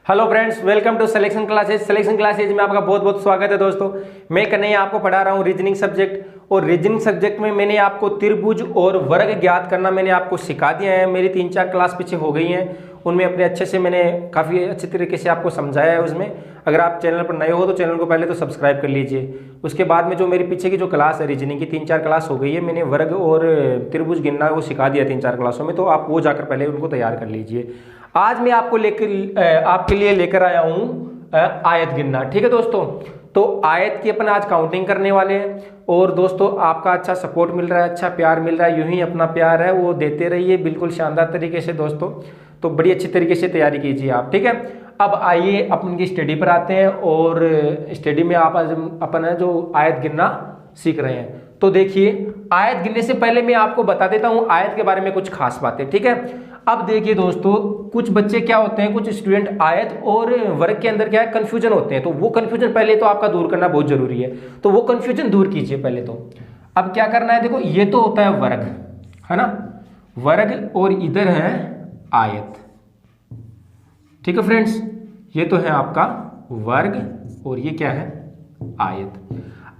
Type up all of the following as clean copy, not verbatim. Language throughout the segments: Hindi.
Hello friends, welcome to selection classes. Selection classes में आपका बहुत बहुत स्वागत है दोस्तों। मैं कन्हैया आपको पढ़ा रहा हूँ रीजनिंग सब्जेक्ट, और रीजनिंग सब्जेक्ट में मैंने आपको त्रिभुज और वर्ग ज्ञात करना मैंने आपको सिखा दिया है। मेरी 3-4 क्लास पीछे हो गई हैं, उनमें अपने अच्छे से मैंने काफ़ी अच्छे तरीके से आपको समझाया है। उसमें अगर आप चैनल पर नए हो तो चैनल को पहले तो सब्सक्राइब कर लीजिए। उसके बाद में जो मेरी पीछे की जो क्लास है रीजनिंग की 3-4 क्लास हो गई है, मैंने वर्ग और त्रिभुज गिनना वो सिखा दिया 3-4 क्लासों में, तो आप वो जाकर पहले उनको तैयार कर लीजिए। आज मैं आपके लिए लेकर आया हूँ आयत गिनना। ठीक है दोस्तों, तो आयत की अपन आज काउंटिंग करने वाले हैं। और दोस्तों आपका अच्छा सपोर्ट मिल रहा है, अच्छा प्यार मिल रहा है, यूं ही अपना प्यार है वो देते रहिए बिल्कुल शानदार तरीके से दोस्तों। तो बड़ी अच्छी तरीके से तैयारी कीजिए आप, ठीक है। अब आइए अपन की स्टडी पर आते हैं, और स्टडी में आप आज अपन है जो आयत गिनना सीख रहे हैं। तो देखिए, आयत गिनने से पहले मैं आपको बता देता हूं आयत के बारे में कुछ खास बातें, ठीक है। अब देखिए दोस्तों, कुछ बच्चे क्या होते हैं, कुछ स्टूडेंट आयत और वर्ग के अंदर क्या है कंफ्यूजन होते हैं, तो वो कंफ्यूजन पहले तो आपका दूर करना बहुत जरूरी है। तो वो कंफ्यूजन दूर कीजिए पहले तो। अब क्या करना है, देखो ये तो होता है वर्ग, है ना, वर्ग, और इधर है आयत। ठीक है फ्रेंड्स, ये तो है आपका वर्ग और ये क्या है आयत।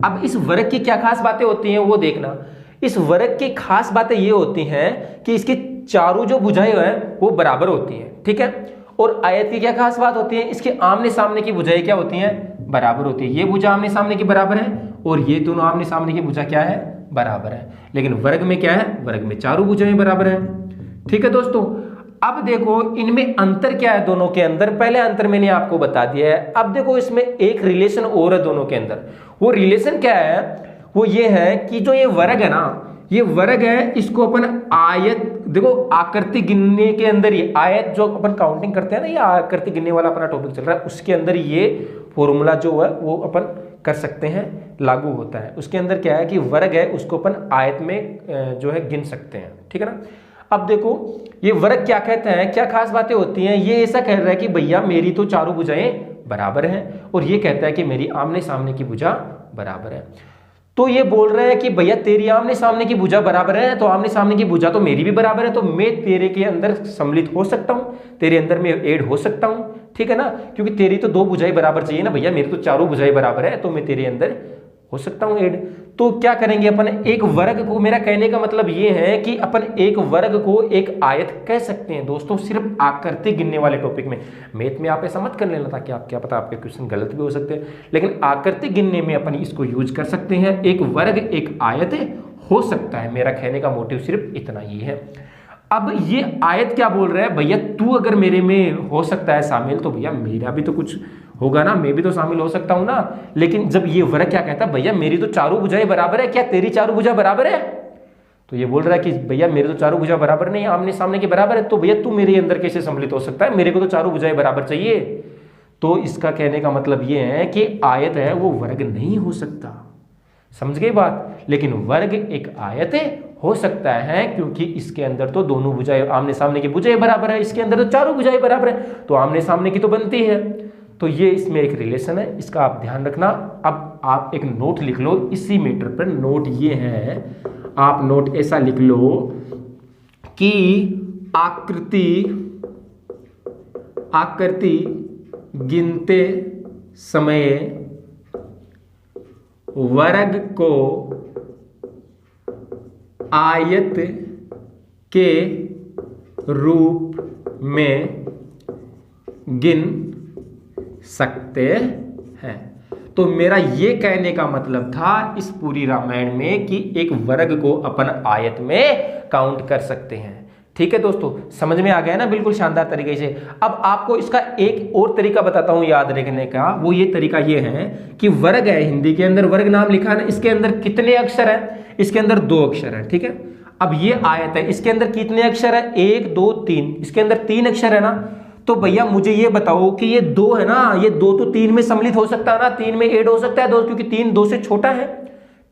अब इस वर्ग की क्या खास बातें होती हैं वो देखना। इस वर्ग की खास बातें ये होती हैं कि इसकी चारों जो भुजाएं हैं वो बराबर होती हैं, ठीक है। और आयत की क्या खास बात होती है, इसके आमने सामने की भुजाएं क्या होती हैं, बराबर होती है। ये भुजा आमने सामने की बराबर है और ये दोनों आमने सामने की भुजा क्या है, बराबर है। लेकिन वर्ग में क्या है, वर्ग में चारों भुजाएं बराबर है। ठीक है दोस्तों, अब देखो इनमें अंतर क्या है दोनों के अंदर। पहले अंतर मैंने आपको बता दिया है। अब देखो इसमें एक रिलेशन और है दोनों के अंदर। वो रिलेशन क्या है, वो ये है कि जो ये वर्ग है ना, ये वर्ग है, इसको अपन आयत, देखो आकृति गिनने के अंदर ये आयत जो अपन काउंटिंग करते हैं ना, ये आकृति गिनने वाला अपना टॉपिक चल रहा है, उसके अंदर ये फॉर्मूला जो है वो अपन कर सकते हैं, लागू होता है। उसके अंदर क्या है कि वर्ग है उसको अपन आयत में जो है गिन सकते हैं, ठीक है ना। अब देखो ये वर्ग क्या कहता है, क्या खास बातें होती हैं। ये ऐसा कह रहा है कि भैया मेरी तो चारों भुजाएं बराबर हैं, और ये कहता है कि मेरी आमने सामने की भुजा बराबर है। तो ये बोल रहा है कि भैया तेरी आमने सामने की भुजा बराबर है, तो आमने सामने की भुजा तो मेरी भी बराबर है, तो मैं तेरे के अंदर सम्मिलित हो सकता हूं, तेरे अंदर में ऐड हो सकता हूं, ठीक है ना। क्योंकि तेरी तो दो भुजाएं बराबर चाहिए ना भैया, मेरी तो चारों भुजाएं बराबर है, तो मैं तेरे अंदर हो सकता हूं ऐड। तो क्या करेंगे अपन, एक वर्ग को, मेरा कहने का मतलब ये है कि अपन एक वर्ग को एक आयत कह सकते हैं दोस्तों, सिर्फ आकृति गिनने वाले टॉपिक में। मैथ में आप ऐसा मत कर लेना था कि आप क्या पता आपके क्वेश्चन गलत भी हो सकते हैं, लेकिन आकृति गिनने में अपन इसको यूज कर सकते हैं। एक वर्ग एक आयत हो सकता है, मेरा कहने का मोटिव सिर्फ इतना ही है। अब ये आयत क्या बोल रहा है, भैया तू अगर मेरे में हो सकता है शामिल, तो भैया मेरा भी तो कुछ होगा ना, मैं भी तो शामिल हो सकता हूं ना। लेकिन जब ये वर्ग क्या कहता है, भैया मेरी तो चारों भुजाएं बराबर है, क्या तेरी चारों भुजा बराबर है, तो ये बोल रहा है कि भैया मेरे तो चारों भुजा बराबर नहीं, आमने सामने के बराबर है, तो भैया तू मेरे अंदर कैसे सम्मिलित हो सकता है, मेरे को तो चारों भुजाएं बराबर चाहिए। तो इसका कहने का मतलब ये है कि आयत है वो वर्ग नहीं हो सकता, समझ गए बात। लेकिन वर्ग एक आयत हो सकता है, क्योंकि इसके अंदर तो दोनों भुजाएं, आमने सामने की भुजाएं बराबर है, इसके अंदर तो चारों भुजाएं बराबर है, तो आमने सामने की तो बनती है। तो ये इसमें एक रिलेशन है, इसका आप ध्यान रखना। अब आप एक नोट लिख लो इसी मीटर पर। नोट ये है, आप नोट ऐसा लिख लो कि आकृति गिनते समय वर्ग को आयत के रूप में गिन सकते हैं। तो मेरा ये कहने का मतलब था इस पूरी रामायण में कि एक वर्ग को अपन आयत में काउंट कर सकते हैं। ठीक है दोस्तों, समझ में आ गया ना, बिल्कुल शानदार तरीके से। अब आपको इसका एक और तरीका बताता हूं याद रखने का। वो ये तरीका ये है कि वर्ग है, हिंदी के अंदर वर्ग नाम लिखा है ना, इसके अंदर कितने अक्षर है, इसके अंदर 2 अक्षर है, ठीक है। अब ये आयत है, इसके अंदर कितने अक्षर है, 1 2 3, इसके अंदर 3 अक्षर है ना। तो भैया मुझे ये बताओ कि ये 2 है ना, ये 2 तो 3 में सम्मिलित हो सकता है ना, 3 में ऐड हो सकता है 2, क्योंकि 3 2 से छोटा है,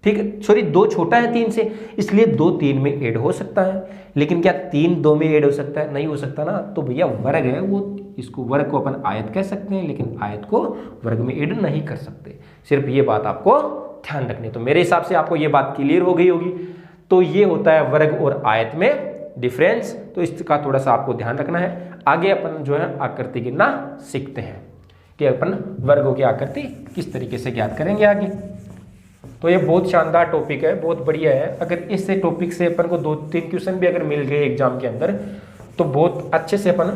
ठीक है, सॉरी 2 छोटा है 3 से, इसलिए 2 3 में ऐड हो सकता है। लेकिन क्या 3 2 में ऐड हो सकता है, नहीं हो सकता ना। तो भैया वर्ग है वो, इसको वर्ग को अपन आयत कह सकते हैं, लेकिन आयत को वर्ग में ऐड नहीं कर सकते। सिर्फ ये बात आपको ध्यान रखनी। तो मेरे हिसाब से आपको ये बात क्लियर हो गई होगी। तो ये होता है वर्ग और आयत में डिफरेंस, तो इसका थोड़ा सा आपको ध्यान रखना है। आगे अपन जो है आकृति गिनना सीखते हैं कि अपन वर्गों की आकृति किस तरीके से ज्ञात करेंगे आगे। तो ये बहुत शानदार टॉपिक है, बहुत बढ़िया है। अगर इस टॉपिक से अपन को 2-3 क्वेश्चन भी अगर मिल गए एग्जाम के अंदर तो बहुत अच्छे से अपन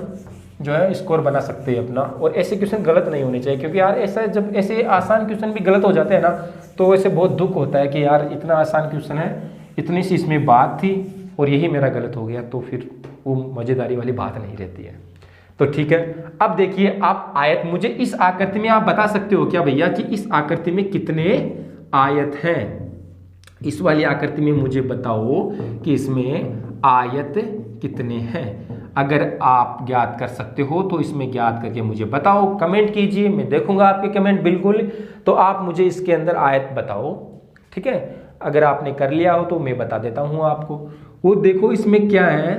जो है स्कोर बना सकते हैं अपना। और ऐसे क्वेश्चन गलत नहीं होने चाहिए, क्योंकि यार ऐसा जब ऐसे आसान क्वेश्चन भी गलत हो जाते हैं ना तो ऐसे बहुत दुख होता है कि यार इतना आसान क्वेश्चन है, इतनी सी इसमें बात थी और यही मेरा गलत हो गया, तो फिर वो मज़ेदारी वाली बात नहीं रहती है। तो ठीक है, अब देखिए आप आयत, मुझे इस आकृति में आप बता सकते हो क्या भैया कि इस आकृति में कितने आयत हैं? इस वाली आकृति में मुझे बताओ कि इसमें आयत कितने हैं। अगर आप ज्ञात कर सकते हो तो इसमें ज्ञात करके मुझे बताओ, कमेंट कीजिए, मैं देखूंगा आपके कमेंट बिल्कुल। तो आप मुझे इसके अंदर आयत बताओ, ठीक है। अगर आपने कर लिया हो तो मैं बता देता हूं आपको। वो देखो इसमें क्या है,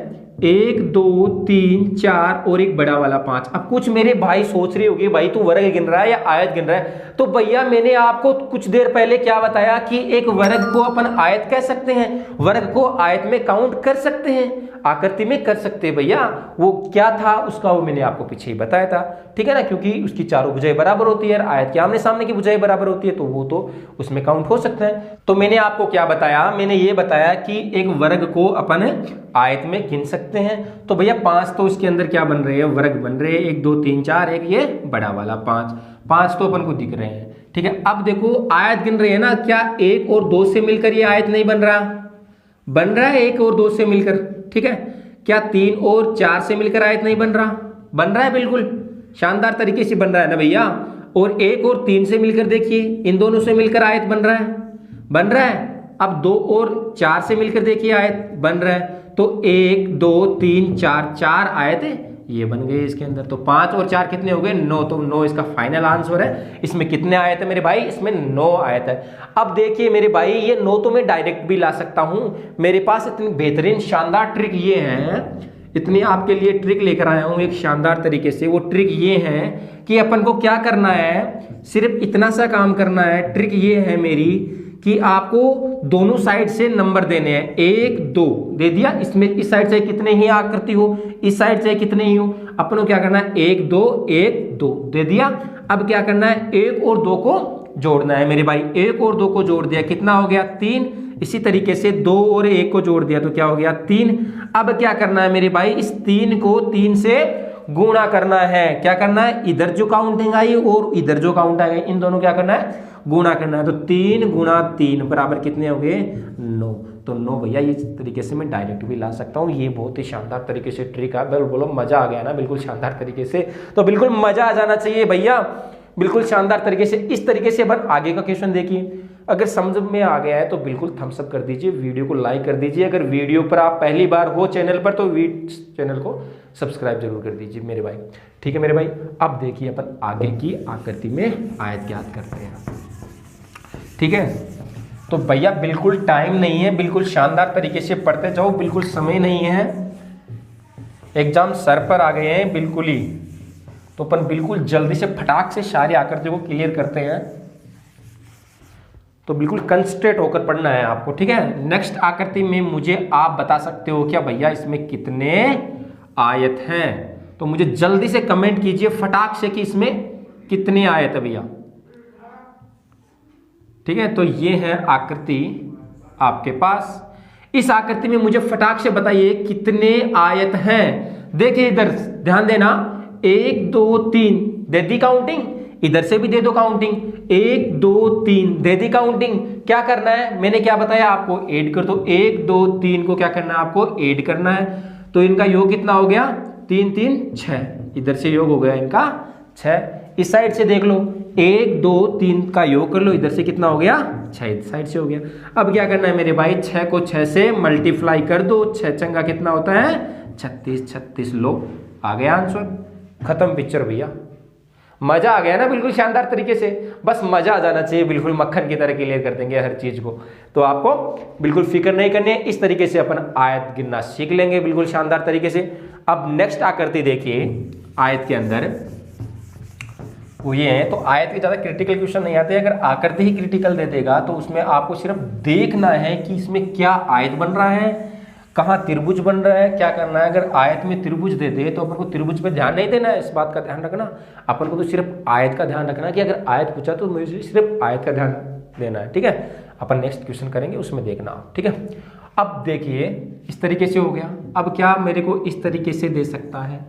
1 2 3 4 और एक बड़ा वाला 5। अब कुछ मेरे भाई सोच रहे होंगे भाई तू वर्ग गिन रहा है या आयत गिन रहा है। तो भैया मैंने आपको कुछ देर पहले क्या बताया कि एक वर्ग को अपन आयत कह सकते हैं, वर्ग को आयत में काउंट कर सकते हैं, आकृति में कर सकते हैं भैया। वो क्या था उसका वो मैंने आपको पीछे ही बताया था, ठीक है ना, क्योंकि उसकी चारों भुजाएं बराबर होती है, आयत के आमने सामने की भुजाएं बराबर होती है, तो वो तो उसमें काउंट हो सकता है। तो मैंने आपको क्या बताया, मैंने ये बताया कि एक वर्ग को अपन आयत में गिन सकते हैं। तो भैया 5 तो इसके अंदर क्या बन रहे हैं, वर्ग बन रहे हैं, 1 2 3 4, एक ये बड़ा वाला 5 तो अपन को दिख रहे हैं, ठीक है। अब देखो आयत गिन रहे हैं ना, क्या 1 और 2 से मिलकर ये आयत नहीं बन रहा? बन रहा है 1 और 2 से मिलकर, ठीक है। क्या 3 और 4 से मिलकर आयत नहीं बन रहा? बन रहा है, बिल्कुल शानदार तरीके से बन रहा है ना भैया। और 1 और 3 से मिलकर देखिए, इन दोनों से मिलकर आयत बन रहा है, बन रहा है। अब 2 और 4 से मिलकर देखिए आयत बन रहा है, तो 1 2 3 4 4 आयत ये बन गए इसके अंदर। तो 5 और 4 कितने हो गए? 9। तो 9 इसका फाइनल आंसर है। इसमें कितने आयत है मेरे भाई? इसमें 9 आयत है। अब देखिए मेरे भाई, ये 9 तो मैं डायरेक्ट भी ला सकता हूं, मेरे पास इतनी बेहतरीन शानदार ट्रिक ये है, इतनी आपके लिए ट्रिक लेकर आया हूं एक शानदार तरीके से। वो ट्रिक ये है कि अपन को क्या करना है, सिर्फ इतना सा काम करना है। ट्रिक ये है मेरी कि आपको दोनों साइड से नंबर देने हैं, 1 2 दे दिया, इसमें इस साइड से कितने ही आकृति हो, इस साइड से कितने ही हो, अपन को क्या करना है 1 2 1 2 दे दिया। अब क्या करना है, 1 और 2 को जोड़ना है मेरे भाई। 1 और 2 को जोड़ दिया, कितना हो गया 3। इसी तरीके से 2 और 1 को जोड़ दिया तो क्या हो गया 3। अब क्या करना है मेरे भाई, इस 3 को 3 से गुणा करना है। क्या करना है, इधर जो काउंटिंग आई और इधर जो काउंट आई, इन दोनों क्या करना है, गुणा करना है। तो 3 गुणा 3 बराबर कितने हो गए 9। तो 9 भैया ये तरीके से मैं डायरेक्ट भी ला सकता हूँ। ये बहुत ही शानदार तरीके से ट्रिक है। बोलो मजा आ गया ना, बिल्कुल शानदार तरीके से। तो बिल्कुल मजा आ जाना चाहिए भैया, बिल्कुल शानदार तरीके से। इस तरीके से अपन आगे का क्वेश्चन देखिए। अगर समझ में आ गया है तो बिल्कुल थम्स अप कर दीजिए, वीडियो को लाइक कर दीजिए। अगर वीडियो पर आप पहली बार हो चैनल पर तो चैनल को सब्सक्राइब जरूर कर दीजिए मेरे भाई, ठीक है मेरे भाई। अब देखिए अपन आगे की आकृति में आयत ज्ञात करते हैं, ठीक है। तो भैया बिल्कुल टाइम नहीं है, बिल्कुल शानदार तरीके से पढ़ते जाओ, बिल्कुल समय नहीं है, एग्जाम सर पर आ गए हैं बिल्कुल ही। तो अपन बिल्कुल जल्दी से फटाक से सारी आकृतियों को क्लियर करते हैं। तो बिल्कुल कंसंट्रेट होकर पढ़ना है आपको, ठीक है। नेक्स्ट आकृति में मुझे आप बता सकते हो क्या भैया इसमें कितने आयत हैं? तो मुझे जल्दी से कमेंट कीजिए फटाक से कि इसमें कितने आयत है भैया, ठीक है। तो ये है आकृति आपके पास। इस आकृति में मुझे फटाक से बताइए कितने आयत हैं। देखिए इधर ध्यान देना, 1 2 3 दे दी काउंटिंग, इधर से भी दे दो काउंटिंग, 1 2 3 दे दी काउंटिंग। क्या करना है, मैंने क्या बताया आपको, ऐड कर दो। 1 2 3 को क्या करना है आपको, ऐड करना है। तो इनका योग कितना हो गया, 3 3 6, इधर से योग हो गया इनका 6। इस साइड से देख लो, 1 2 3 का योग कर लो, इधर से कितना हो गया 6, इस साइड से हो गया। अब क्या करना है मेरे भाई, 6 को 6 से मल्टीप्लाई कर दो, 6 चंगा कितना होता है 36, 36 लो आ गया आंसर। खत्म पिक्चर भैया, मजा आ गया ना, बिल्कुल शानदार तरीके से। बस मजा आ जाना चाहिए, बिल्कुल मक्खन की तरह क्लियर कर देंगे हर चीज को। तो आपको बिल्कुल फिक्र नहीं करनी है, इस तरीके से अपन आयत गिनना सीख लेंगे बिल्कुल शानदार तरीके से। अब नेक्स्ट आकृति देखिए आयत के अंदर, वो ये है। तो आयत के ज्यादा क्रिटिकल क्वेश्चन नहीं आते, अगर आकृति ही क्रिटिकल दे देगा तो उसमें आपको सिर्फ देखना है कि इसमें क्या आयत बन रहा है, कहाँ त्रिभुज बन रहा है, क्या करना है। अगर आयत में त्रिभुज दे दे तो अपन को त्रिभुज पे ध्यान नहीं देना है, इस बात का ध्यान रखना। अपन को तो सिर्फ आयत का ध्यान रखना है कि अगर आयत पूछा तो मुझे सिर्फ आयत का ध्यान देना है, ठीक है। अपन नेक्स्ट क्वेश्चन करेंगे, उसमें देखना, ठीक है। अब देखिए इस तरीके से हो गया। अब क्या मेरे को इस तरीके से दे सकता है,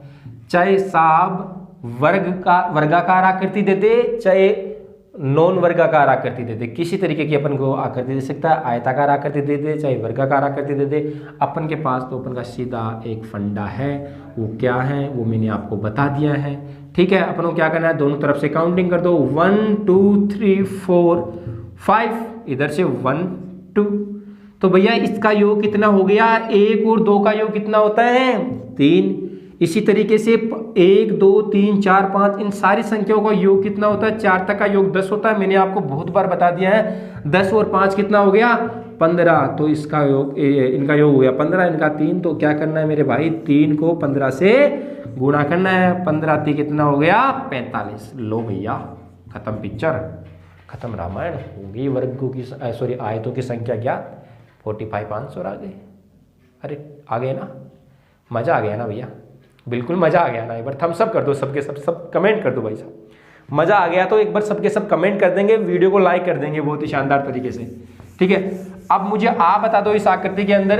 चाहे साहब वर्गाकार आकृति दे दे, चाहे नॉन वर्गाकार आकृति दे दे, किसी तरीके की अपन को आकृति दे सकता है। आयताकार आकृति दे दे, चाहे वर्गाकार आकृति दे दे। अपन के पास तो अपन का सीधा एक फंडा है, वो क्या है वो मैंने आपको बता दिया है, ठीक है। अपन को क्या करना है, दोनों तरफ से काउंटिंग कर दो, 1 2 3 4 5, इधर से 1 2। तो भैया इसका योग कितना हो गया, 1 और 2 का योग कितना होता है, 3। इसी तरीके से 1 2 3 4 5 इन सारी संख्याओं का योग कितना होता है, 4 तक का योग 10 होता है। मैंने आपको बहुत बार बता दिया है। 10 और 5 कितना हो गया, 15। तो इसका योग, इनका योग हो गया 15, इनका 3। तो क्या करना है मेरे भाई, 3 को 15 से गुणा करना है। 15 3 कितना हो गया, 45। लो भैया खत्म पिक्चर, खत्म रामायण। होगी वर्गों की सॉरी आयतों की संख्या ज्ञात, 45 आंसर आ गए। अरे आ गए ना, मजा आ गया ना भैया, बिल्कुल मजा आ गया ना। एक बार थम्स अप कर दो सबके सब कमेंट कर दो भाई साहब। मजा आ गया तो एक बार सबके सब कमेंट कर देंगे, वीडियो को लाइक कर देंगे बहुत ही शानदार तरीके से, ठीक है। अब मुझे आप बता दो, इस आकृति के अंदर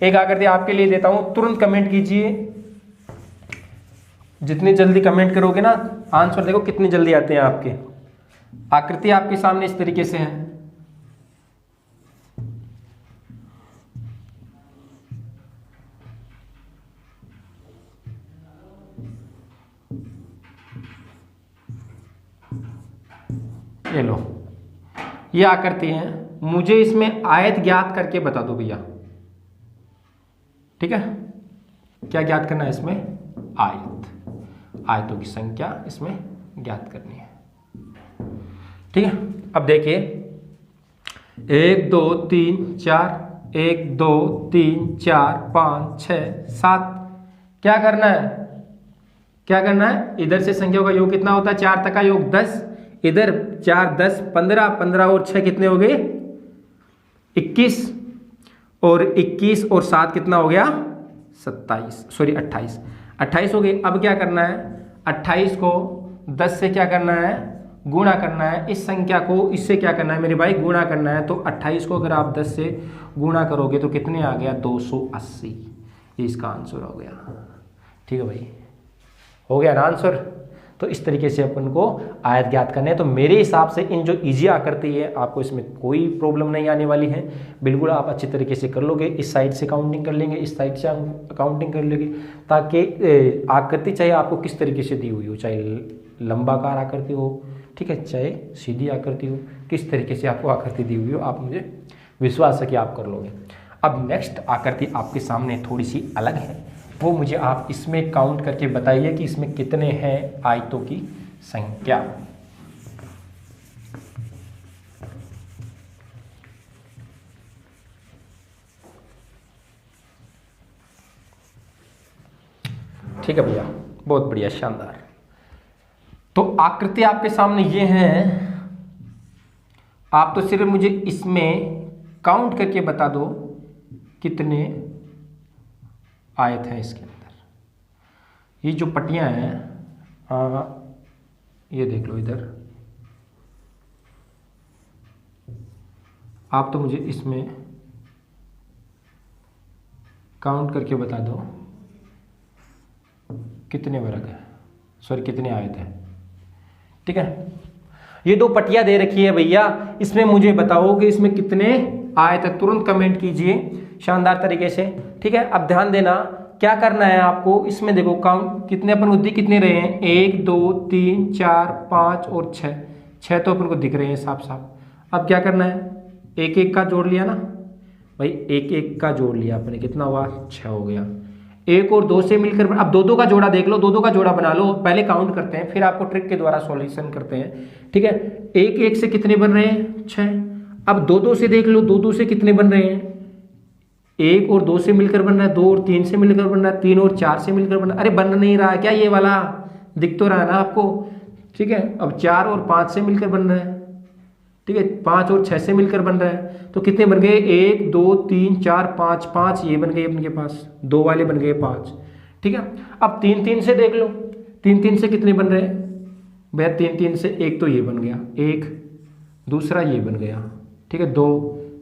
एक आकृति आपके लिए देता हूं, तुरंत कमेंट कीजिए। जितनी जल्दी कमेंट करोगे ना, आंसर देखो कितनी जल्दी आते हैं आपके। आकृति आपके सामने इस तरीके से है, ये लो, ये आकृति है। मुझे इसमें आयत ज्ञात करके बता दो भैया, ठीक है। क्या ज्ञात करना है इसमें, आयतों की संख्या इसमें ज्ञात करनी है, ठीक है। अब देखिए 1 2 3 4, 1 2 3 4 5 6 7। क्या करना है, इधर से संख्याओं का योग कितना होता है, 4 तक का योग 10, इधर 4 10 15, 15 और 6 कितने हो गए, 21, और 21 और 7 कितना हो गया, 27 सॉरी 28 हो गए। अब क्या करना है, 28 को 10 से क्या करना है, गुणा करना है। इस संख्या को इससे क्या करना है मेरे भाई, गुणा करना है। तो 28 को अगर आप 10 से गुणा करोगे तो कितने आ गया, 280। ये इसका आंसर हो गया, ठीक है भाई, हो गया ना आंसर। तो इस तरीके से अपन को आयत ज्ञात करने हैं। तो मेरे हिसाब से इन जो इजी आकृति है आपको इसमें कोई प्रॉब्लम नहीं आने वाली है, बिल्कुल आप अच्छे तरीके से कर लोगे। इस साइड से काउंटिंग कर लेंगे, इस साइड से काउंटिंग कर लेंगे, ताकि आकृति चाहे आपको किस तरीके से दी हुई हो, चाहे लंबाकार आकृति हो, ठीक है, चाहे सीधी आकृति हो, किस तरीके से आपको आकृति दी हुई हो, आप मुझे विश्वास है कि आप कर लोगे। अब नेक्स्ट आकृति आपके सामने थोड़ी सी अलग है, वो मुझे आप इसमें काउंट करके बताइए कि इसमें कितने हैं आयतों की संख्या। ठीक है भैया, बहुत बढ़िया, शानदार। तो आकृति आपके सामने ये है, आप तो सिर्फ मुझे इसमें काउंट करके बता दो कितने आयत है इसके अंदर। ये जो पट्टियां हैं, ये देख लो इधर, आप तो मुझे इसमें काउंट करके बता दो कितने वर्ग है, सॉरी कितने आयत है, ठीक है। ये 2 पट्टियां दे रखी है भैया, इसमें मुझे बताओ कि इसमें कितने आयत है, तुरंत कमेंट कीजिए शानदार तरीके से, ठीक है। अब ध्यान देना क्या करना है आपको, इसमें देखो काउंट कितने अपन को दिख कितने रहे हैं, 1 2 3 4 5 और 6 तो अपन को दिख रहे हैं साफ साफ। अब क्या करना है, एक एक का जोड़ लिया ना भाई, एक एक का जोड़ लिया अपने, कितना हुआ, 6 हो गया। 1 और 2 से मिलकर, अब 2 का जोड़ा देख लो, 2 का जोड़ा बना लो, पहले काउंट करते हैं फिर आपको ट्रिक के द्वारा सॉल्यूशन करते हैं, ठीक है। 1 1 से कितने बन रहे हैं, 6। अब 2 से देख लो, 2 से कितने बन रहे हैं, 1 और 2 से मिलकर बन रहा है, 2 और 3 से मिलकर बन रहा है, 3 और 4 से मिलकर बन रहा है। अरे बन नहीं रहा है क्या, ये वाला दिख तो रहा है ना आपको, ठीक है। अब 4 और 5 से मिलकर बन रहा है, ठीक है, 5 और 6 से मिलकर बन रहा है, तो कितने बन गए, 1 2 3 4 5, 5 ये बन गए अपने पास, 2 वाले बन गए 5। ठीक है, अब 3 3 से देख लो, 3 3 से कितने बन रहे हैं भैया, 3 3 से एक तो ये बन गया, एक दूसरा ये बन गया, ठीक है, 2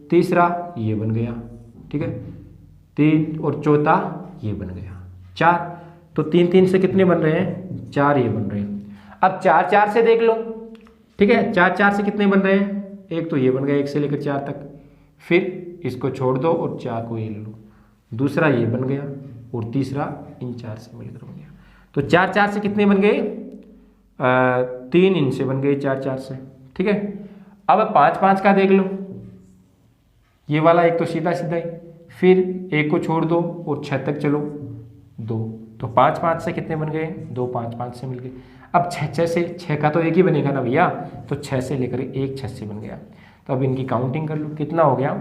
तीसरा ये बन गया, ठीक है, 3 और चौथा ये बन गया 4। तो 3 3 से कितने बन रहे हैं, 4 ये बन रहे हैं। अब 4 4 से देख लो, ठीक है, 4 4 से कितने बन रहे हैं, एक तो ये बन गया 1 से लेकर 4 तक, फिर इसको छोड़ दो और 4 को ये ले लो, दूसरा ये बन गया और तीसरा इन 4 से मिलकर बन गया। तो 4 4 से कितने बन गए, 3 इनसे बन गए 4 4 से। ठीक है, अब 5 5 का देख लो, ये वाला एक तो सीधा सीधा ही, फिर एक को छोड़ दो और 6 तक चलो 2, तो 5 5 से कितने बन गए, 2 5 5 से मिल गए। अब 6 6 से, 6 का तो एक ही बनेगा ना भैया, तो 6 से लेकर 1 6 से बन गया। तो अब इनकी काउंटिंग कर लो, कितना हो गया,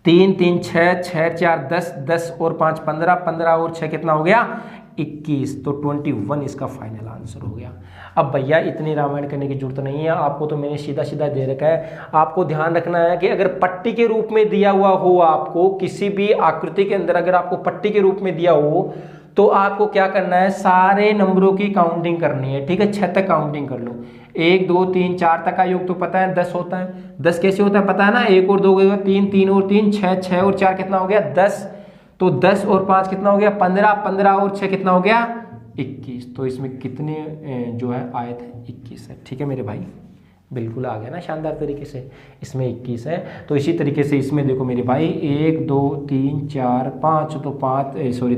3 3 6 6 4 10 10 और 5 15 15 और 6 कितना हो गया, 21। तो 21 इसका फाइनल आंसर हो गया। अब भैया इतनी रामायण करने की जरूरत नहीं है, आपको तो मैंने सीधा सीधा दे रखा है। आपको ध्यान रखना है कि अगर पट्टी के रूप में दिया हुआ हो, आपको किसी भी आकृति के अंदर अगर आपको पट्टी के रूप में दिया हो, तो आपको क्या करना है, सारे नंबरों की काउंटिंग करनी है। ठीक है, 6 तक काउंटिंग कर लो, 1 2 3 4 तक का योग तो पता है 10 होता है। 10 कैसे होता है पता है ना, 1 और 2 3 3 और 3 6 6 और 4 कितना हो गया 10। तो 10 और 5 कितना हो गया 15 15 और 6 कितना हो गया 21। तो इसमें कितने जो है आयत है 21 है। ठीक है मेरे भाई, बिल्कुल आ गया ना शानदार तरीके से, इसमें 21 है। तो इसी तरीके से इसमें देखो मेरे भाई 1 2 3 4 5, तो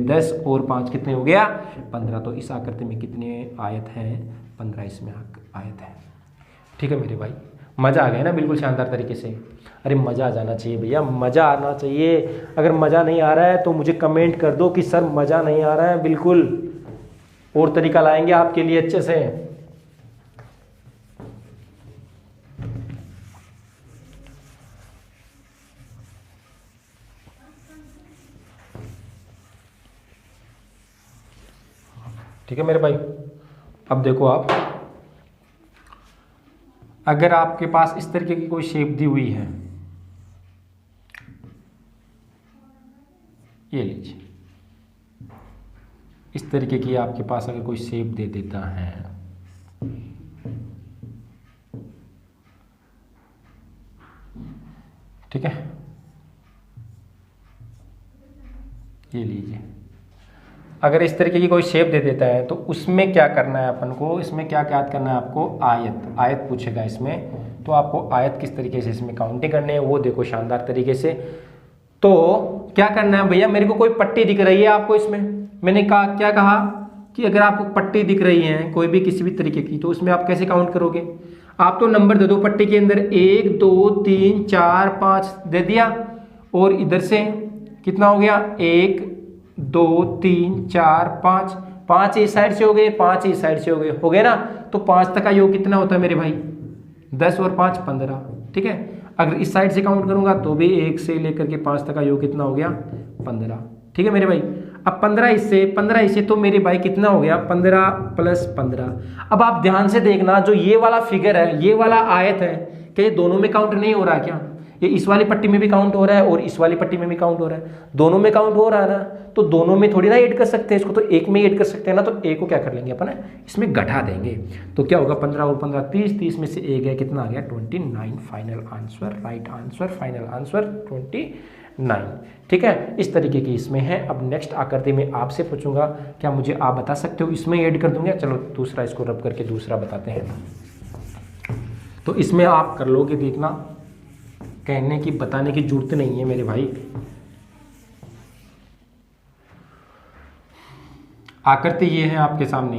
10 और 5 कितने हो गया 15। तो इस आकृति में कितने आयत हैं 15 इसमें आयत है। ठीक है मेरे भाई, मज़ा आ गया ना बिल्कुल शानदार तरीके से। अरे मज़ा आ जाना चाहिए भैया, मज़ा आना चाहिए। अगर मज़ा नहीं आ रहा है तो मुझे कमेंट कर दो कि सर मज़ा नहीं आ रहा है, बिल्कुल और तरीका लाएंगे आपके लिए अच्छे से। ठीक है मेरे भाई, अब देखो आप, अगर आपके पास इस तरीके की कोई शेप दी हुई है, ये लीजिए, इस तरीके की आपके पास अगर कोई शेप दे देता है, ठीक है, ये लीजिए, अगर इस तरीके की कोई शेप दे देता है तो उसमें क्या करना है अपन को, इसमें क्या क्या करना है आपको, आयत पूछेगा इसमें। तो आपको आयत किस तरीके से इसमें काउंटिंग करनी है वो देखो शानदार तरीके से। तो क्या करना है भैया, मेरे को कोई पट्टी दिख रही है आपको इसमें, मैंने कहा क्या कहा कि अगर आपको पट्टी दिख रही है कोई भी किसी भी तरीके की, तो उसमें आप कैसे काउंट करोगे, आप तो नंबर दे दो पट्टी के अंदर, 1 2 3 4 5 दे दिया, और इधर से कितना हो गया 1 2 3 4 5, 5 इस साइड से हो गए, 5 इस साइड से हो गए ना। तो 5 तक का योग कितना होता है मेरे भाई 10 और 5 15। ठीक है, अगर इस साइड से काउंट करूंगा तो भी 1 से लेकर के 5 तक का योग कितना हो गया 15। ठीक है मेरे भाई, अब 15 इससे तो मेरे भाई कितना हो गया 15 + 15। अब आप ध्यान से देखना, जो ये वाला फिगर है, ये वाला आयत है, क्या ये दोनों में काउंट नहीं हो रहा है क्या, ये इस वाली पट्टी में भी काउंट हो रहा है और इस वाली पट्टी में भी काउंट हो रहा है, दोनों में काउंट हो रहा है ना। तो दोनों में थोड़ी ना ऐड कर सकते हैं इसको, तो एक में ऐड कर सकते हैं ना। तो एक को क्या कर लेंगे अपन, इसमें घटा देंगे। तो क्या होगा 15 और 15 30, 30 में से एक गया, कितना आ गया 29। Final answer, right answer, final answer 29। ठीक है, इस तरीके की इसमें है। अब नेक्स्ट आकृति में आपसे पूछूंगा, क्या मुझे आप बता सकते हो, इसमें ऐड कर दूंगा। चलो दूसरा इसको रब करके दूसरा बताते हैं। तो इसमें आप कर लोगे, देखना, कहने की बताने की जरूरत नहीं है मेरे भाई। आकृति ये है आपके सामने,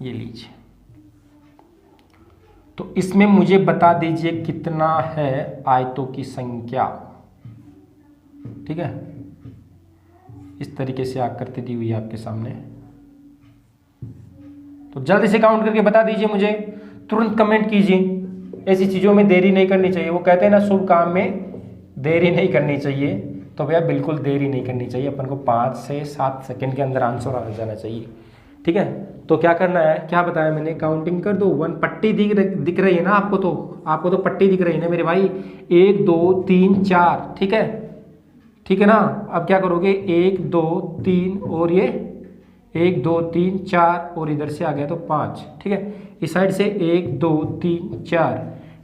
ये लीजिए। तो इसमें मुझे बता दीजिए कितना है आयतों की संख्या। ठीक है, इस तरीके से आकृति दी हुई है आपके सामने। तो जल्दी से काउंट करके बता दीजिए मुझे, तुरंत कमेंट कीजिए। ऐसी चीज़ों में देरी नहीं करनी चाहिए। वो कहते हैं ना, शुभ काम में देरी नहीं करनी चाहिए। तो भैया बिल्कुल देरी नहीं करनी चाहिए, अपन को 5 से 7 सेकंड के अंदर आंसर आ जाना चाहिए। ठीक है। तो क्या करना है, क्या बताया मैंने, काउंटिंग कर दो। 1 पट्टी दिख रही है ना आपको, तो पट्टी दिख रही है ना मेरे भाई, 1 2 3 4, ठीक है, ठीक है ना। अब क्या करोगे, 1 2 3 और ये 1 2 3 4 और इधर से आ गया तो 5, ठीक है। इस साइड से 1 2 3 4,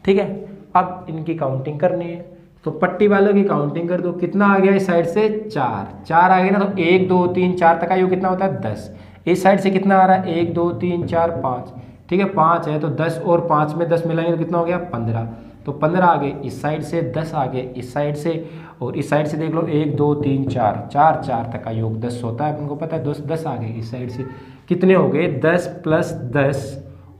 ठीक है। अब इनकी काउंटिंग करनी है, तो पट्टी वालों की काउंटिंग कर दो। कितना आ गया इस साइड से, 4 आ गया ना, तो 1 2 3 4 तक आयु कितना होता है 10। इस साइड से कितना आ रहा है, 1 2 3 4 5, ठीक है, 5 है, तो 10 और 5 में 10 मिलाएंगे तो कितना हो गया 15। तो 15 आ गए इस साइड से, 10 आ गए इस साइड से, और इस साइड से देख लो 1 2 3 4, 4 तक का योग 10 होता है, उनको पता है। 10 आ गए इस साइड से, कितने हो गए 10 + 10,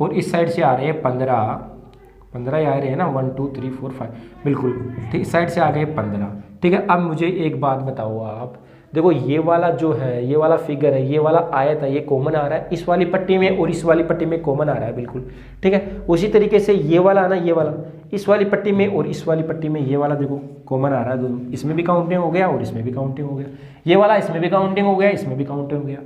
और इस साइड से आ रहे हैं 15 ही आ रहे हैं ना, 1 2 3 4 5, बिल्कुल ठीक। इस साइड से आ गए 15, ठीक है। अब मुझे एक बात बताओ आप, देखो ये वाला जो है, ये वाला फिगर है, ये वाला आयत है, ये कॉमन आ रहा है इस वाली पट्टी में और इस वाली पट्टी में कॉमन आ रहा है, बिल्कुल ठीक है। उसी तरीके से ये वाला है ना, ये वाला इस वाली पट्टी में और इस वाली पट्टी में ये वाला देखो कॉमन आ रहा है दोनों, इसमें भी काउंटिंग हो गया और इसमें भी काउंटिंग हो गया, ये वाला इसमें भी काउंटिंग हो गया, इसमें भी काउंटिंग हो गया।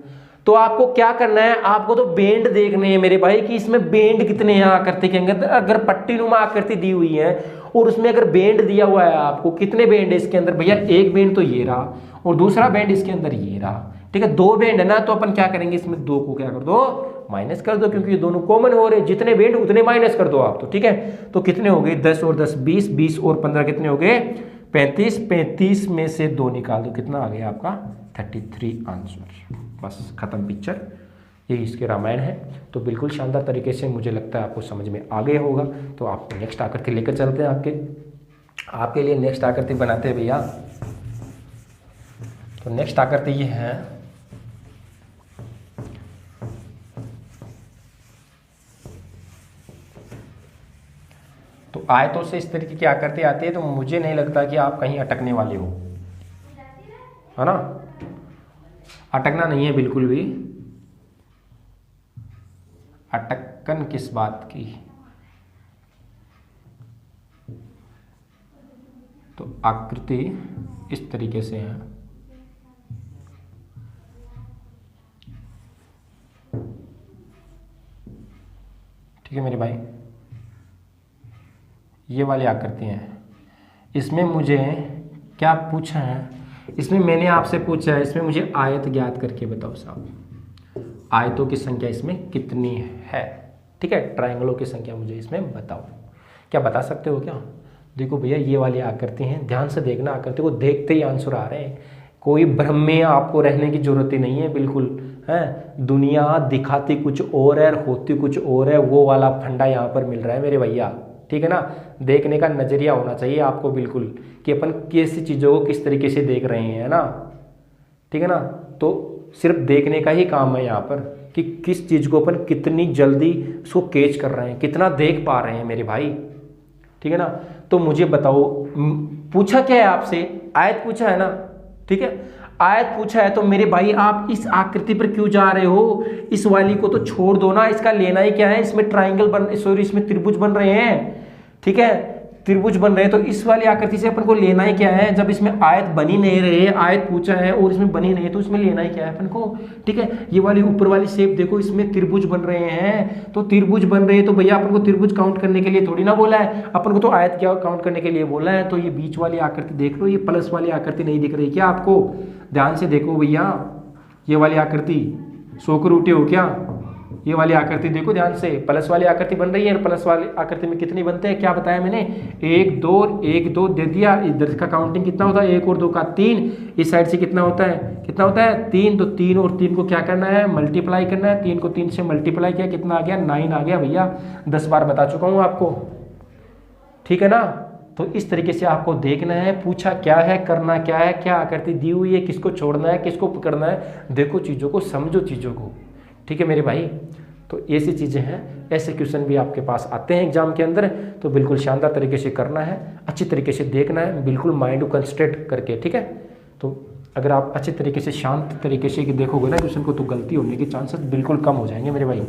तो आपको क्या करना है, आपको तो बेंड देखने हैं मेरे भाई कि इसमें बेंड कितने हैं आकृति के अंदर। अगर पट्टी नुमा आकृति दी हुई है और उसमें अगर बेंड दिया हुआ है आपको, कितने बेंड है इसके अंदर भैया, एक बेंड तो ये रहा और दूसरा बेंड इसके अंदर ये रहा, ठीक है। 2 बेंड है ना, तो अपन क्या करेंगे, इसमें 2 को क्या कर दो, माइनस कर दो, क्योंकि ये दोनों कॉमन हो रहे हैं, जितने बेंड उतने माइनस कर दो आप, तो ठीक है। तो कितने हो गए, 10 और 10 20, 20 और 15 कितने हो गए 35, 35 में से 2 निकाल दो, कितना आ गया आपका 33 आंसर। बस खत्म पिक्चर, यही इसके रामायण है। तो बिल्कुल शानदार तरीके से मुझे लगता है आपको समझ में आ गया होगा। तो आप नेक्स्ट आकृति लेकर चलते हैं, आपके लिए नेक्स्ट आकृति बनाते हैं भैया। तो नेक्स्ट आकृति ये है, तो आयतों से इस तरीके की आकृति आती है, तो मुझे नहीं लगता कि आप कहीं अटकने वाले हो, है ना। अटकना नहीं है बिल्कुल भी, अटकन किस बात की। तो आकृति इस तरीके से है, ठीक है मेरे भाई। ये वाली आकृति है, इसमें मुझे क्या पूछा है, इसमें मैंने आपसे पूछा है, इसमें मुझे आयत ज्ञात करके बताओ साहब, आयतों की संख्या इसमें कितनी है, ठीक है। ट्रायंगलों की संख्या मुझे इसमें बताओ, क्या बता सकते हो क्या। देखो भैया ये वाली आकृति हैं, ध्यान से देखना, आकृति को देखते ही आंसर आ रहे हैं, कोई भ्रम में आपको रहने की जरूरत ही नहीं है, बिल्कुल है। दुनिया दिखाती कुछ और है, होती कुछ और है, वो वाला फंडा यहाँ पर मिल रहा है मेरे भैया, ठीक है ना। देखने का नजरिया होना चाहिए आपको बिल्कुल, कि अपन कैसी चीज़ों को किस तरीके से देख रहे हैं ना, ठीक है ना। तो सिर्फ देखने का ही काम है यहाँ पर, कि किस चीज़ को अपन कितनी जल्दी उसको कैच कर रहे हैं, कितना देख पा रहे हैं मेरे भाई, ठीक है ना। तो मुझे बताओ, पूछा क्या है आपसे, आयत पूछा है ना, ठीक है। आयत पूछा है तो मेरे भाई आप इस आकृति पर क्यों जा रहे हो, इस वाली को तो छोड़ दो ना, इसका लेना ही क्या है। इसमें ट्राइंगल इसमें त्रिभुज बन रहे हैं, ठीक है, त्रिभुज बन रहे हैं, तो इस वाली आकृति से अपन को लेना ही क्या है। जब इसमें आयत बनी नहीं रहे, आयत पूछा है और इसमें बनी नहीं है, तो इसमें लेना ही क्या है अपन को, ठीक है। ये वाली ऊपर वाली शेप देखो, इसमें त्रिभुज बन रहे हैं, तो त्रिभुज बन रहे हैं, तो भैया अपन को त्रिभुज काउंट करने के लिए थोड़ी ना बोला है, अपन को तो आयत क्या काउंट करने के लिए बोला है। तो ये बीच वाली आकृति देख लो, ये प्लस वाली आकृति नहीं दिख रही क्या आपको, ध्यान से देखो भैया, ये वाली आकृति सोकर उठे हो क्या, ये वाली आकृति देखो ध्यान से, प्लस वाली आकृति बन रही है, प्लस वाली आकृति में कितनी बनते हैं, क्या बताया मैंने, 1 2 1 2 दे दिया। इधर का काउंटिंग कितना होता है, 1 और 2 का 3, इस साइड से कितना होता है 3, तो 3 और 3 को क्या करना है, मल्टीप्लाई करना है। 3 को 3 से मल्टीप्लाई किया, कितना आ गया 9 आ गया भैया, 10 बार बता चुका हूँ आपको, ठीक है ना। तो इस तरीके से आपको देखना है, पूछा क्या है, करना क्या है, क्या आकृति दी हुई है, किसको छोड़ना है, किसको पकड़ना है, देखो चीज़ों को, समझो चीज़ों को, ठीक है मेरे भाई। तो ऐसी चीज़ें हैं, ऐसे क्वेश्चन भी आपके पास आते हैं एग्जाम के अंदर, तो बिल्कुल शानदार तरीके से करना है, अच्छी तरीके से देखना है, बिल्कुल माइंड को कंसंट्रेट करके, ठीक है। तो अगर आप अच्छे तरीके से शांत तरीके से देखोगे ना क्वेश्चन को, तो गलती होने के चांसेस बिल्कुल कम हो जाएंगे मेरे भाई।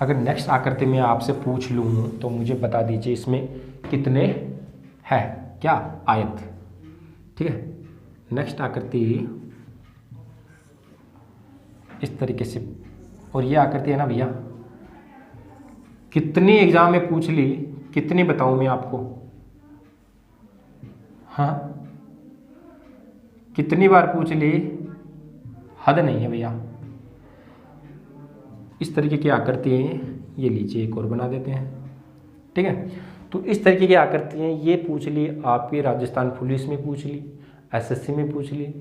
अगर नेक्स्ट आकृति में आपसे पूछ लूँ तो मुझे बता दीजिए इसमें कितने है क्या आयत, ठीक है। नेक्स्ट आकृति इस तरीके से, और ये आकृति है ना भैया, कितनी एग्जाम में पूछ ली, कितनी बताऊं मैं आपको, हाँ कितनी बार पूछ ली, हद नहीं है भैया। इस तरीके की आकृति है, ये लीजिए एक और बना देते हैं, ठीक है। तो इस तरीके की आकृति हैं, ये पूछ ली आपके राजस्थान पुलिस में पूछ ली, एसएससी में पूछ ली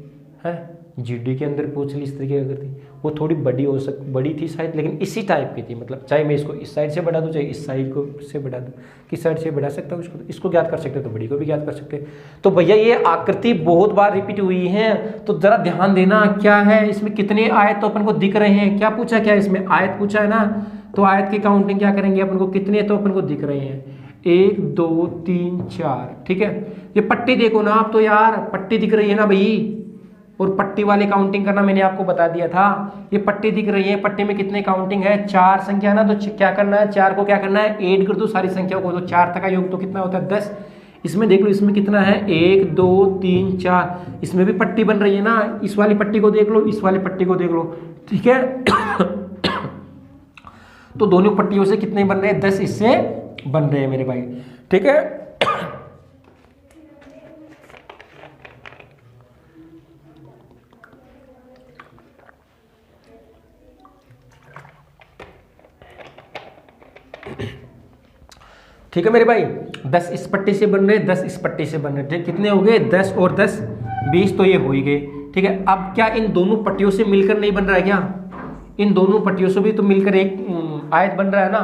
है, जीडी के अंदर पूछ ली। इस तरीके की आकृति, वो थोड़ी बड़ी थी शायद, लेकिन इसी टाइप की थी। मतलब चाहे मैं इसको इस साइड से बढ़ा दूँ, चाहे इस साइड को से बढ़ा दूँ, किस साइड से बढ़ा सकता हूँ इसको ज्ञात कर सकते, तो बड़ी को भी ज्ञात कर सकते। तो भैया ये आकृति बहुत बार रिपीट हुई है, तो जरा ध्यान देना क्या है इसमें, कितने आयत तो अपन को दिख रहे हैं। क्या पूछा, क्या इसमें आयत पूछा है ना, तो आयत की काउंटिंग क्या करेंगे अपन को, कितने तो अपन को दिख रहे हैं, 1 2 3 4, ठीक है। ये पट्टी देखो ना आप, तो यार पट्टी दिख रही है ना भाई, और पट्टी वाली काउंटिंग करना मैंने आपको बता दिया था। ये पट्टी दिख रही है, पट्टी में कितने काउंटिंग है, 4 संख्या ना, तो क्या करना है, 4 को क्या करना है, ऐड कर दो सारी संख्याओं को, तो 4 तक का योग तो कितना होता है 10। इसमें देख लो, इसमें कितना है 1 2 3 4, इसमें भी पट्टी बन रही है ना, इस वाली पट्टी को देख लो, इस वाली पट्टी को देख लो, ठीक है। तो दोनों पट्टियों से कितने बन रहे हैं, 10 इससे बन रहे हैं मेरे भाई, ठीक है। ठीक है मेरे भाई, 10 इस पट्टी से बन रहे, 10 इस पट्टी से बन रहे, ठीक, कितने हो गए 10 और 10 20, तो ये हो ही गए, ठीक है। अब क्या इन दोनों पट्टियों से मिलकर नहीं बन रहा है क्या, इन दोनों पट्टियों से भी तो मिलकर एक आयत बन रहा है ना।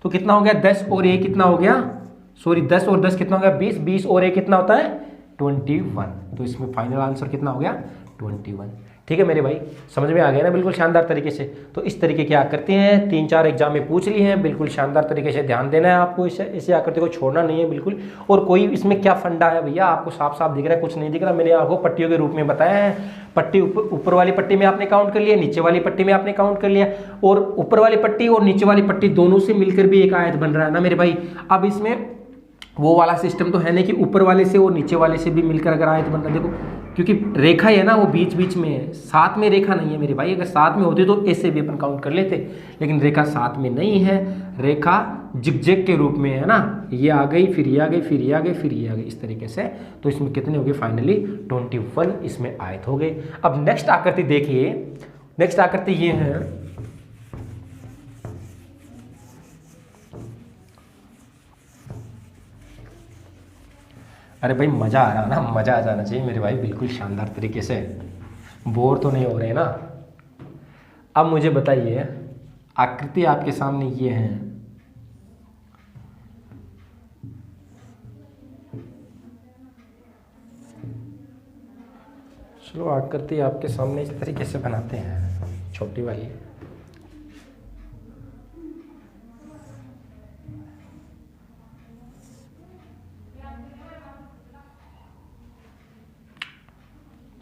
तो कितना हो गया 10 और 1 कितना हो गया, सॉरी 10 और 10 कितना हो गया 20, 20 और 1 कितना होता है 21। तो इसमें फाइनल आंसर कितना हो गया 21, ठीक है मेरे भाई, समझ में आ गया ना बिल्कुल शानदार तरीके से। तो इस तरीके की आकृति हैं, 3-4 एग्जाम में पूछ ली हैं, बिल्कुल शानदार तरीके से ध्यान देना है आपको, इसे आकृति को छोड़ना नहीं है बिल्कुल। और कोई इसमें क्या फंडा है भैया, आपको साफ साफ दिख रहा है, कुछ नहीं दिख रहा, मैंने आपको पट्टियों के रूप में बताया है। पट्टी ऊपर वाली पट्टी में आपने काउंट कर लिया, नीचे वाली पट्टी में आपने काउंट कर लिया, और ऊपर वाली पट्टी और नीचे वाली पट्टी दोनों से मिलकर भी एक आयत बन रहा है ना मेरे भाई। अब इसमें वो वाला सिस्टम तो है नहीं कि ऊपर वाले से और नीचे वाले से भी मिलकर अगर आयत बन रहा है, देखो क्योंकि रेखा है ना वो बीच बीच में है, साथ में रेखा नहीं है मेरे भाई। अगर साथ में होती तो ऐसे भी अपन काउंट कर लेते, लेकिन रेखा साथ में नहीं है, रेखा जिगजैग के रूप में है ना, ये आ गई फिर ये आ गई फिर ये आ गई फिर ये आ गई, इस तरीके से। तो इसमें कितने हो गए फाइनली 21 इसमें आयत हो गए। अब नेक्स्ट आकृति देखिए, नेक्स्ट आकृति ये है, अरे भाई मज़ा आ रहा है ना, मज़ा आ जाना चाहिए मेरे भाई, बिल्कुल शानदार तरीके से, बोर तो नहीं हो रहे ना। अब मुझे बताइए, आकृति आपके सामने ये है, चलो आकृति आपके सामने इस तरीके से बनाते हैं, छोटी वाली।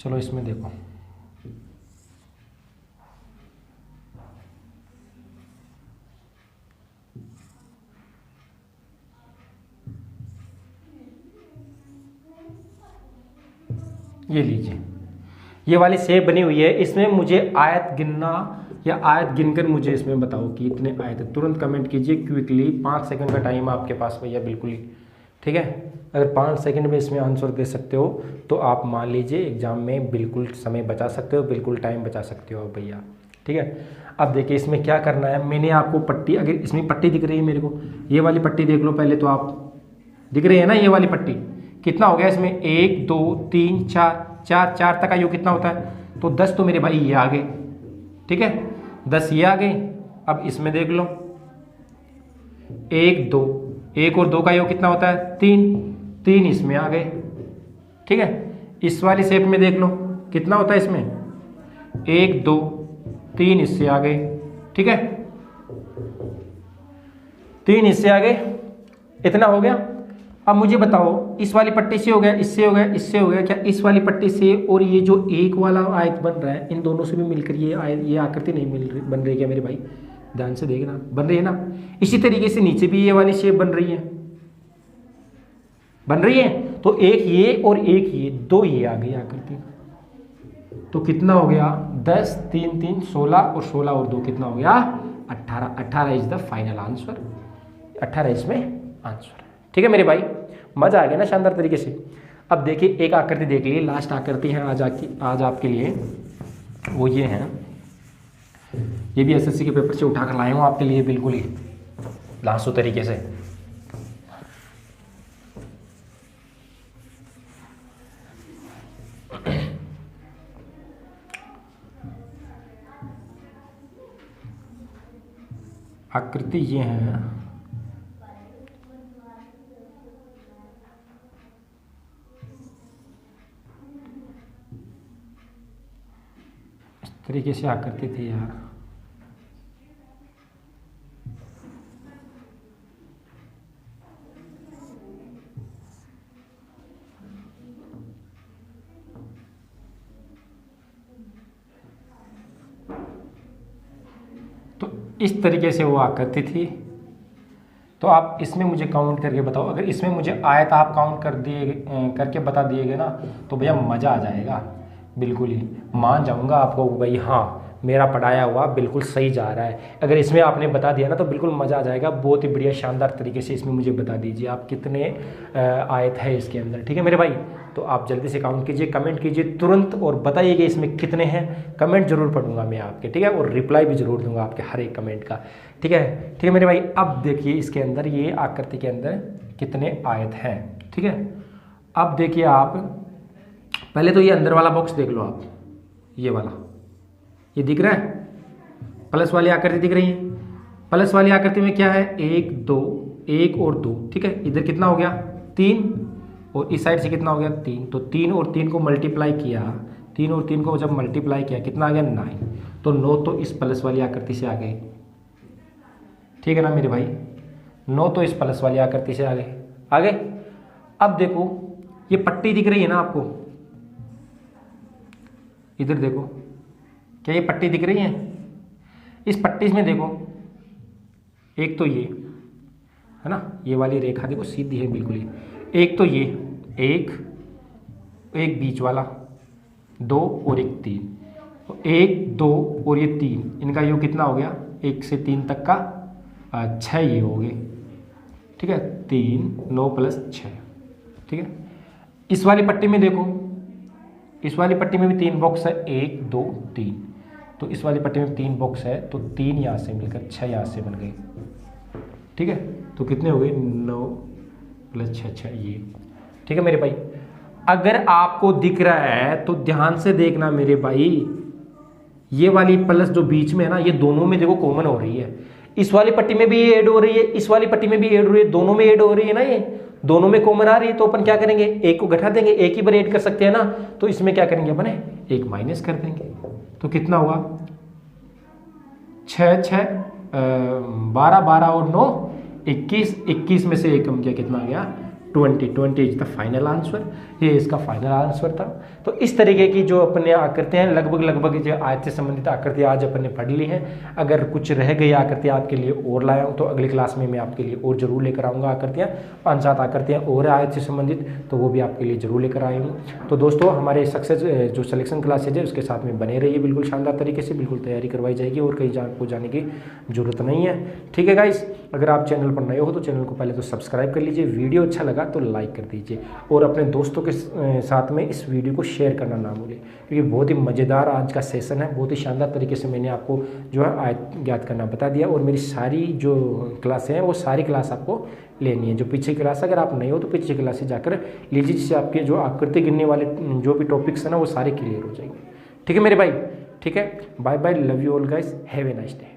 चलो इसमें देखो, ये लीजिए, ये वाली शेप बनी हुई है, इसमें मुझे आयत गिनना या आयत गिनकर मुझे इसमें बताओ कि इतने आयत है। तुरंत कमेंट कीजिए क्विकली, 5 सेकंड का टाइम आपके पास भैया, बिल्कुल ही, ठीक है। अगर 5 सेकंड में इसमें आंसर दे सकते हो तो आप मान लीजिए एग्जाम में बिल्कुल समय बचा सकते हो, बिल्कुल टाइम बचा सकते हो भैया, ठीक है। अब देखिए इसमें क्या करना है, मैंने आपको पट्टी, अगर इसमें पट्टी दिख रही है मेरे को, ये वाली पट्टी देख लो पहले, तो आप दिख रही है ना ये वाली पट्टी, कितना हो गया इसमें 1 2 3 4 4 तक का योग कितना होता है, तो 10 तो मेरे भाई ये आ गए, ठीक है, 10 ये आ गए। अब इसमें देख लो 1 2, 1 और 2 का योग कितना होता है 3 इसमें आ गए, ठीक है। इस वाली शेप में देख लो कितना होता है इसमें 1 2 3 इससे आ गए, ठीक है, 3 इससे आ गए, इतना हो गया। अब मुझे बताओ इस वाली पट्टी से हो गया, इससे हो गया, इससे हो गया, क्या इस वाली पट्टी से और ये जो एक वाला आयत बन रहा है इन दोनों से भी मिलकर ये आकृति नहीं मिल रही, बन रही क्या मेरे भाई, ध्यान से देखना, बन रही है ना। इसी तरीके से नीचे भी ये वाली शेप बन रही है, बन रही है। तो एक ये और एक ये, दो ये आ गई आकृति। तो कितना हो गया 10, 3, 3, 16 और 16 और 2 कितना हो गया 18। 18 इज द फाइनल आंसर, 18 इसमें आंसर। ठीक है मेरे भाई, मजा आ गया ना शानदार तरीके से। अब देखिए एक आकृति देख लीजिए, लास्ट आकृति है आज आपके लिए, वो ये है। ये भी एसएससी के पेपर से उठाकर लाए हूँ आपके लिए बिल्कुल ही लासो तरीके से। आकृति ये है, इस तरीके से आकृति थी यार। तो इस तरीके से वो आकृति थी। तो आप इसमें मुझे काउंट करके बताओ, अगर इसमें मुझे आयत आप काउंट करके बता दिएगे ना तो भैया मज़ा आ जाएगा, बिल्कुल ही मान जाऊंगा आपको भाई हाँ मेरा पढ़ाया हुआ बिल्कुल सही जा रहा है। अगर इसमें आपने बता दिया ना तो बिल्कुल मज़ा आ जाएगा। बहुत ही बढ़िया शानदार तरीके से इसमें मुझे बता दीजिए आप कितने आयत है इसके अंदर। ठीक है मेरे भाई, तो आप जल्दी से काउंट कीजिए, कमेंट कीजिए तुरंत और बताइए कि इसमें कितने हैं। कमेंट जरूर पढ़ूंगा मैं आपके, ठीक है, और रिप्लाई भी जरूर दूंगा आपके हर एक कमेंट का। ठीक है मेरे भाई। अब देखिए इसके अंदर ये आकृति के अंदर कितने आयत हैं। ठीक है, अब देखिए आप पहले तो ये अंदर वाला बॉक्स देख लो आप, ये वाला, ये दिख रहा है, प्लस वाली आकृति दिख रही है। प्लस वाली आकृति में क्या है 1 2, 1 और 2। ठीक है, इधर कितना हो गया 3 और इस साइड से कितना हो गया 3। तो 3 और 3 को मल्टीप्लाई किया, 3 और 3 को जब मल्टीप्लाई किया कितना आ गया 9। तो 9 तो इस प्लस वाली आकृति से आ गए। ठीक है ना मेरे भाई, 9 तो इस प्लस वाली आकृति से आ गए। अब देखो ये पट्टी दिख रही है ना आपको, इधर देखो, क्या ये पट्टी दिख रही है? इस पट्टी में देखो, एक तो ये है ना, ये वाली रेखा देखो सीधी है बिल्कुल ही। एक तो ये एक बीच वाला 2 और एक 3, तो 1 2 और ये 3, इनका योग कितना हो गया 1 से 3 तक का 6 ये हो गए। ठीक है, 3 9 प्लस 6। ठीक है, इस वाली पट्टी में देखो, इस वाली पट्टी में भी 3 बॉक्स है, 1 2 3। तो इस वाली पट्टी में 3 बॉक्स है, तो 3 यहाँ से मिलकर 6 यहाँ से बन गए। ठीक है, तो कितने हो गए 9 प्लस 6 ये। ठीक है मेरे भाई, अगर आपको दिख रहा है तो ध्यान से देखना मेरे भाई, ये वाली प्लस जो बीच में है ना, ये दोनों में देखो कॉमन हो रही है। इस वाली पट्टी में भी ये ऐड हो रही है, इस वाली पट्टी में भी ऐड हो रही है, दोनों में ऐड हो रही है ना, ये दोनों में कॉमन आ रही है। तो अपन क्या करेंगे, एक को घटा देंगे, एक ही बार ऐड कर सकते हैं ना। तो इसमें क्या करेंगे अपन, एक माइनस कर देंगे। तो कितना हुआ 6 6 12 12 और 9 21, 21 में से एक कम किया कितना आ गया 20 इज द फाइनल आंसर। ये इसका फाइनल आंसर था। तो इस तरीके की जो अपने आकृतियाँ हैं, लगभग जो आयत से संबंधित आकृति आज अपन ने पढ़ ली हैं। अगर कुछ रह गई आकृतियाँ आपके लिए और लाया हूँ तो अगली क्लास में मैं आपके लिए और जरूर लेकर आऊँगा आकृतियाँ, 5-7 आकृतियाँ और आयत से संबंधित, तो वो भी आपके लिए जरूर लेकर आए हूँ। तो दोस्तों हमारे सक्सेस जो सिलेक्शन क्लासेज है उसके साथ में बने रहिए, बिल्कुल शानदार तरीके से, बिल्कुल तैयारी करवाई जाएगी और कहीं को जाने की जरूरत नहीं है। ठीक है गाइस, अगर आप चैनल पर नए हो तो चैनल को पहले तो सब्सक्राइब कर लीजिए, वीडियो अच्छा लगा तो लाइक कर दीजिए और अपने दोस्तों के साथ में इस वीडियो को शेयर करना ना भूलें, क्योंकि बहुत ही मज़ेदार आज का सेशन है। बहुत ही शानदार तरीके से मैंने आपको जो है आयत ज्ञात करना बता दिया और मेरी सारी जो क्लासें हैं वो सारी क्लास आपको लेनी है। जो पीछे क्लास अगर आप नहीं हो तो पीछे क्लास से जाकर लीजिए, जिससे आपके जो आकृति गिनने वाले जो भी टॉपिक्स हैं ना वो सारे क्लियर हो जाएंगे। ठीक है मेरे भाई, ठीक है, bye bye, love you all guys, have a nice day.